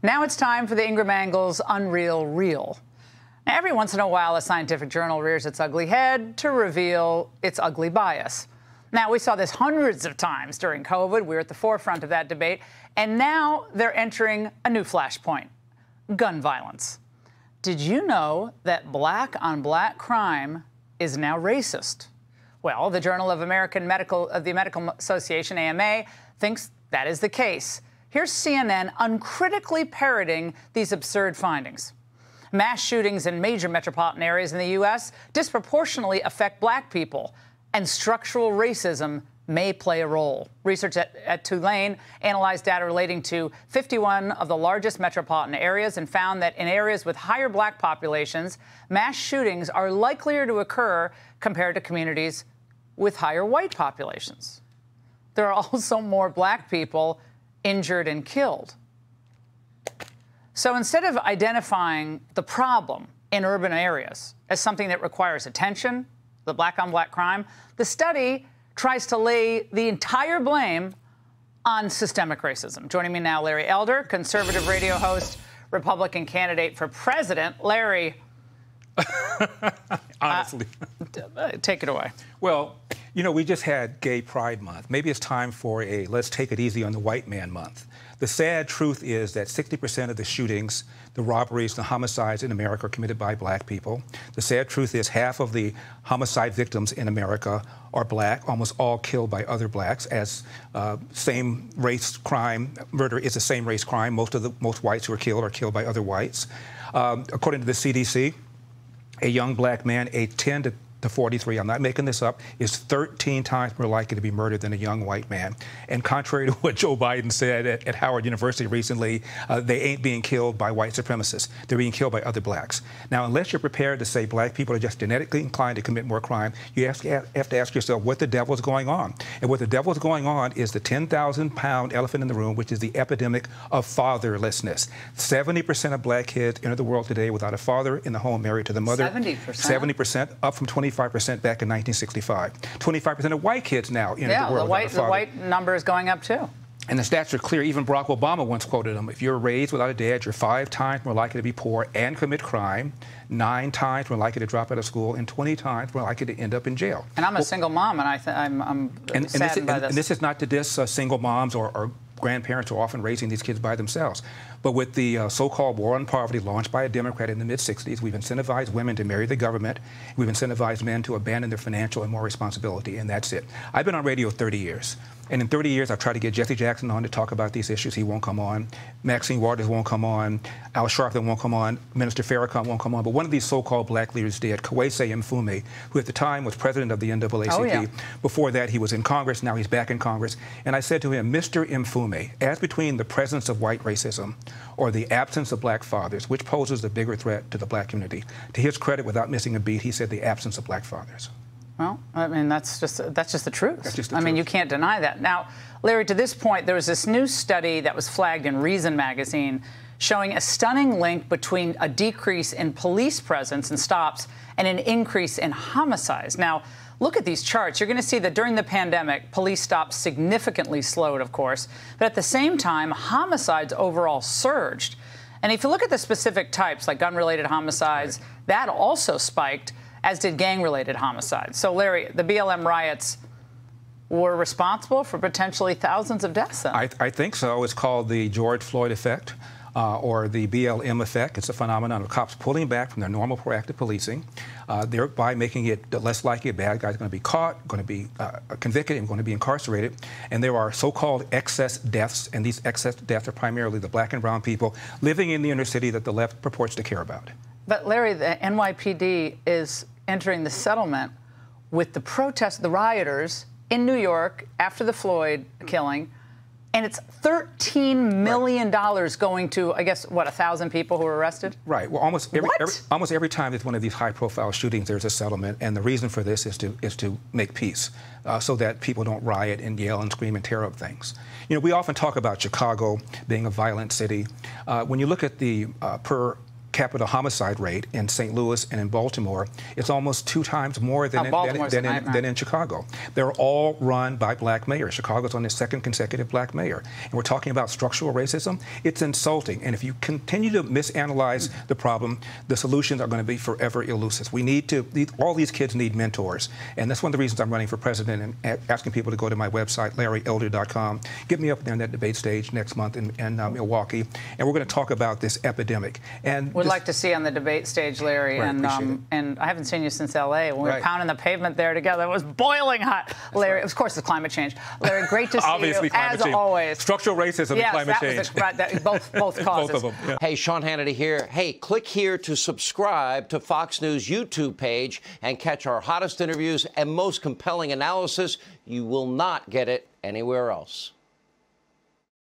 Now it's time for the Ingraham Angle's Unreal Real. Now, every once in a while, a scientific journal rears its ugly head to reveal its ugly bias. Now, we saw this hundreds of times during COVID. We're at the forefront of that debate. And now they're entering a new flashpoint: gun violence. Did you know that black-on-black crime is now racist? Well, the Journal of the American Medical Association, AMA, thinks that is the case. Here's CNN uncritically parroting these absurd findings. Mass shootings in major metropolitan areas in the U.S. disproportionately affect black people, and structural racism may play a role. Research at Tulane analyzed data relating to 51 of the largest metropolitan areas and found that in areas with higher black populations, mass shootings are likelier to occur compared to communities with higher white populations. There are also more black people injured and killed. So instead of identifying the problem in urban areas as something that requires attention, the black-on-black crime, the study tries to lay the entire blame on systemic racism. Joining me now, Larry Elder, conservative radio host, Republican candidate for president. Larry. Honestly. Take it away. Well, you know, we just had Gay Pride Month. Maybe it's time for a let's take it easy on the white man month. The sad truth is that 60% of the shootings, the robberies, the homicides in America are committed by black people. The sad truth is half of the homicide victims in America are black, almost all killed by other blacks, as same race crime, murder is the same race crime. Most whites who are killed by other whites. According to the CDC, a young black man aged 10 to 43, I'm not making this up, is 13 times more likely to be murdered than a young white man. And contrary to what Joe Biden said at Howard University recently, they ain't being killed by white supremacists. They're being killed by other blacks. Now, unless you're prepared to say black people are just genetically inclined to commit more crime, you have to ask yourself what the devil is going on. And what the devil is going on is the 10,000-pound elephant in the room, which is the epidemic of fatherlessness. 70% of black kids enter the world today without a father in the home married to the mother. 70%? 70%, up from 25% back in 1965. 25% of white kids now enter the world without a father. The white number is going up, too. And the stats are clear. Even Barack Obama once quoted them. If you're raised without a dad, you're 5 times more likely to be poor and commit crime, 9 times more likely to drop out of school, and 20 times more likely to end up in jail. And I'm a single mom, and I'm saddened by this. And this is not to diss single moms or grandparents who are often raising these kids by themselves. But with the so-called war on poverty launched by a Democrat in the mid-'60s, we've incentivized women to marry the government. We've incentivized men to abandon their financial and moral responsibility, and that's it. I've been on radio 30 years. And in 30 years, I've tried to get Jesse Jackson on to talk about these issues. He won't come on. Maxine Waters won't come on. Al Sharpton won't come on. Minister Farrakhan won't come on. But one of these so-called black leaders did, Kwesi Mfume, who at the time was president of the NAACP. Oh, yeah. Before that, he was in Congress. Now he's back in Congress. And I said to him, Mr. Mfume, as between the presence of white racism or the absence of black fathers, which poses a bigger threat to the black community? To his credit, without missing a beat, he said the absence of black fathers. Well, I mean, that's just the truth. That's just the truth. I mean, you can't deny that. Now, Larry, to this point, there was this new study that was flagged in Reason magazine showing a stunning link between a decrease in police presence and stops and an increase in homicides. Now, look at these charts. You're going to see that during the pandemic, police stops significantly slowed, of course, but at the same time, homicides overall surged. And if you look at the specific types, like gun-related homicides, that also spiked, as did gang-related homicides. So, Larry, the BLM riots were responsible for potentially thousands of deaths then? I think so. It's called the George Floyd effect, or the BLM effect. It's a phenomenon of cops pulling back from their normal proactive policing, thereby making it less likely a bad guy's going to be caught, going to be convicted, and going to be incarcerated. And there are so-called excess deaths, and these excess deaths are primarily the black and brown people living in the inner city that the left purports to care about. But, Larry, the NYPD is entering the settlement with the protests, the rioters in New York after the Floyd killing, and it's $13 million going to, I guess, what, 1,000 people who were arrested? Right. Well, almost every time there's one of these high-profile shootings, there's a settlement, and the reason for this is to make peace, so that people don't riot and yell and scream and tear up things. You know, we often talk about Chicago being a violent city. When you look at the per capita homicide rate in St. Louis and in Baltimore is almost 2 times more than in Chicago. They're all run by black mayors. Chicago's on its 2nd consecutive black mayor. And we're talking about structural racism. It's insulting. And if you continue to misanalyze the problem, the solutions are going to be forever elusive. All these kids need mentors. And that's one of the reasons I'm running for president and asking people to go to my website, LarryElder.com. Get me up there on that debate stage next month in Milwaukee. And we're going to talk about this epidemic. And we'd like to see you on the debate stage, Larry. Right, and I haven't seen you since L.A. when we were pounding the pavement there together. It was boiling hot. That's Larry, of course, it's climate change. Larry, great to see you, as always. Structural racism and climate change. Both causes. Both of them, yeah. Hey, Sean Hannity here. Hey, click here to subscribe to Fox News YouTube page and catch our hottest interviews and most compelling analysis. You will not get it anywhere else.